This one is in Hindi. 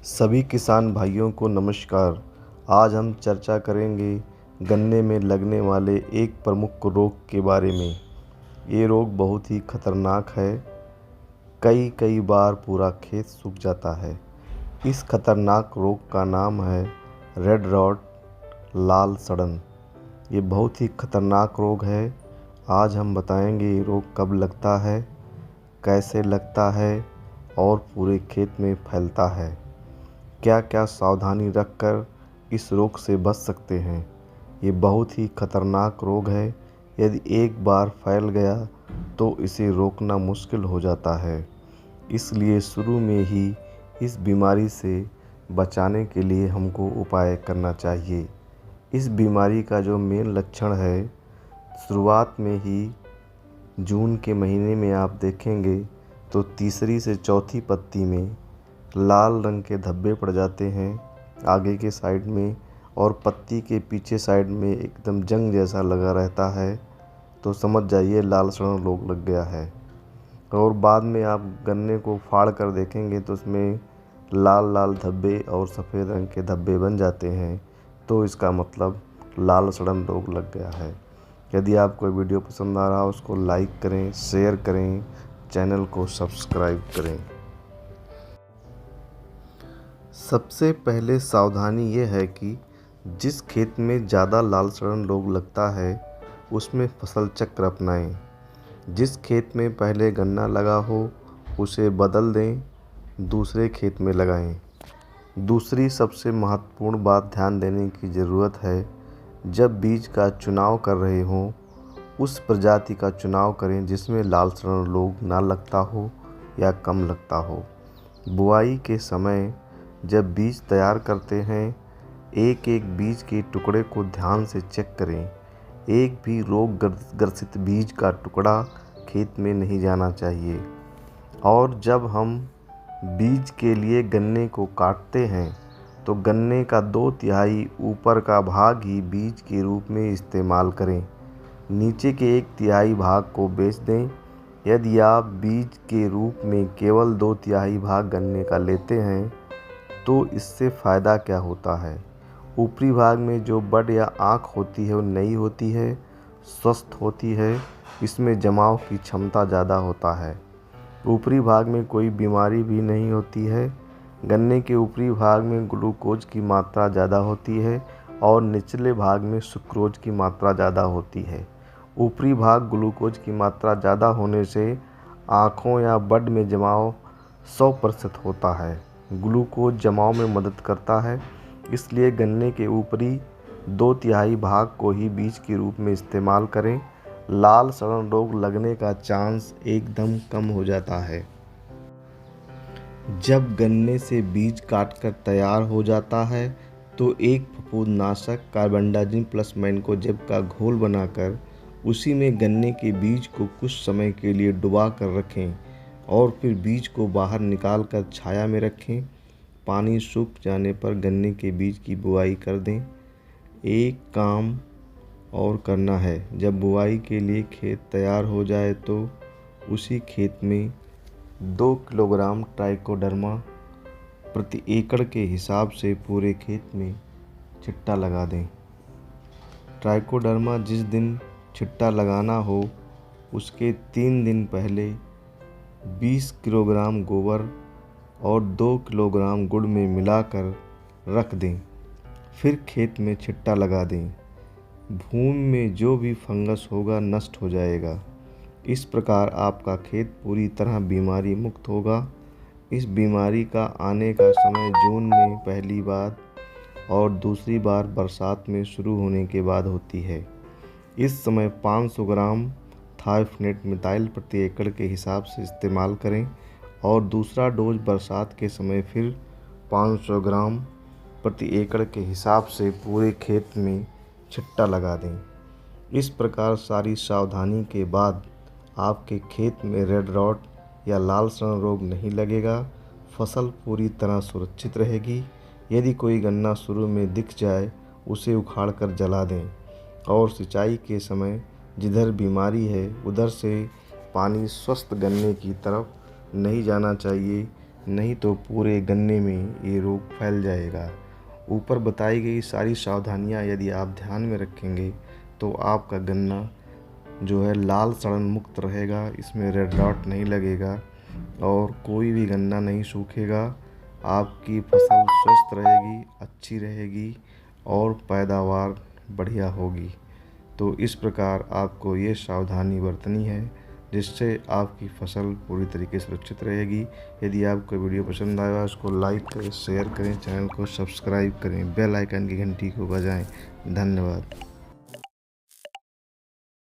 सभी किसान भाइयों को नमस्कार। आज हम चर्चा करेंगे गन्ने में लगने वाले एक प्रमुख रोग के बारे में। ये रोग बहुत ही खतरनाक है। कई बार पूरा खेत सूख जाता है। इस खतरनाक रोग का नाम है रेड रॉट, लाल सड़न। ये बहुत ही खतरनाक रोग है। आज हम बताएंगे ये रोग कब लगता है, कैसे लगता है और पूरे खेत में फैलता है। क्या क्या सावधानी रखकर इस रोग से बच सकते हैं। ये बहुत ही खतरनाक रोग है। यदि एक बार फैल गया तो इसे रोकना मुश्किल हो जाता है। इसलिए शुरू में ही इस बीमारी से बचाने के लिए हमको उपाय करना चाहिए। इस बीमारी का जो मेन लक्षण है, शुरुआत में ही जून के महीने में आप देखेंगे तो तीसरी से चौथी पत्ती में लाल रंग के धब्बे पड़ जाते हैं आगे के साइड में, और पत्ती के पीछे साइड में एकदम जंग जैसा लगा रहता है। तो समझ जाइए लाल सड़न रोग लग गया है। और बाद में आप गन्ने को फाड़ कर देखेंगे तो उसमें लाल लाल धब्बे और सफ़ेद रंग के धब्बे बन जाते हैं। तो इसका मतलब लाल सड़न रोग लग गया है। यदि आपको वीडियो पसंद आ रहा हो उसको लाइक करें, शेयर करें, चैनल को सब्सक्राइब करें। सबसे पहले सावधानी ये है कि जिस खेत में ज़्यादा लाल सड़न रोग लगता है उसमें फसल चक्र अपनाएं। जिस खेत में पहले गन्ना लगा हो उसे बदल दें, दूसरे खेत में लगाएं। दूसरी सबसे महत्वपूर्ण बात ध्यान देने की ज़रूरत है, जब बीज का चुनाव कर रहे हों उस प्रजाति का चुनाव करें जिसमें लाल सड़न रोग ना लगता हो या कम लगता हो। बुआई के समय जब बीज तैयार करते हैं, एक एक बीज के टुकड़े को ध्यान से चेक करें। एक भी रोग ग्रसित बीज का टुकड़ा खेत में नहीं जाना चाहिए। और जब हम बीज के लिए गन्ने को काटते हैं तो गन्ने का 2/3 ऊपर का भाग ही बीज के रूप में इस्तेमाल करें। नीचे के 1/3 भाग को बेच दें। यदि आप बीज के रूप में केवल 2/3 भाग गन्ने का लेते हैं तो इससे फ़ायदा क्या होता है। ऊपरी भाग में जो बड या आँख होती है वो नई होती है, स्वस्थ होती है, इसमें जमाव की क्षमता ज़्यादा होता है। ऊपरी भाग में कोई बीमारी भी नहीं होती है। गन्ने के ऊपरी भाग में ग्लूकोज की मात्रा ज़्यादा होती है और निचले भाग में सुक्रोज की मात्रा ज़्यादा होती है। ऊपरी भाग ग्लूकोज की मात्रा ज़्यादा होने से आँखों या बड में जमाव 100% होता है। ग्लूकोज जमाव में मदद करता है, इसलिए गन्ने के ऊपरी 2/3 भाग को ही बीज के रूप में इस्तेमाल करें। लाल सड़न रोग लगने का चांस एकदम कम हो जाता है। जब गन्ने से बीज काटकर तैयार हो जाता है तो एक फफूंदनाशक कार्बेंडाजिम प्लस मैंकोजेब का घोल बनाकर उसी में गन्ने के बीज को कुछ समय के लिए डुबा कर रखें और फिर बीज को बाहर निकाल कर छाया में रखें। पानी सूख जाने पर गन्ने के बीज की बुआई कर दें। एक काम और करना है, जब बुआई के लिए खेत तैयार हो जाए तो उसी खेत में 2 किलोग्राम ट्राइकोडर्मा प्रति एकड़ के हिसाब से पूरे खेत में छिट्टा लगा दें। ट्राइकोडर्मा जिस दिन छिट्टा लगाना हो उसके 3 दिन पहले 20 किलोग्राम गोबर और 2 किलोग्राम गुड़ में मिलाकर रख दें। फिर खेत में छिट्टा लगा दें। भूमि में जो भी फंगस होगा नष्ट हो जाएगा। इस प्रकार आपका खेत पूरी तरह बीमारी मुक्त होगा। इस बीमारी का आने का समय जून में पहली बार और दूसरी बार बरसात में शुरू होने के बाद होती है। इस समय 500 ग्राम थायोफनेट मिथाइल प्रति एकड़ के हिसाब से इस्तेमाल करें और दूसरा डोज बरसात के समय फिर 500 ग्राम प्रति एकड़ के हिसाब से पूरे खेत में छिट्टा लगा दें। इस प्रकार सारी सावधानी के बाद आपके खेत में रेड रॉट या लाल सड़न रोग नहीं लगेगा। फसल पूरी तरह सुरक्षित रहेगी। यदि कोई गन्ना शुरू में दिख जाए उसे उखाड़ कर जला दें और सिंचाई के समय जिधर बीमारी है उधर से पानी स्वस्थ गन्ने की तरफ नहीं जाना चाहिए। नहीं तो पूरे गन्ने में ये रोग फैल जाएगा। ऊपर बताई गई सारी सावधानियां यदि आप ध्यान में रखेंगे तो आपका गन्ना जो है लाल सड़न मुक्त रहेगा, इसमें रेड डॉट नहीं लगेगा और कोई भी गन्ना नहीं सूखेगा। आपकी फसल स्वस्थ रहेगी, अच्छी रहेगी और पैदावार बढ़िया होगी। तो इस प्रकार आपको ये सावधानी बरतनी है जिससे आपकी फसल पूरी तरीके से सुरक्षित रहेगी। यदि आपको वीडियो पसंद आया उसको लाइक करें, शेयर करें, चैनल को सब्सक्राइब करें, बेल आइकन की घंटी को बजाएं। धन्यवाद।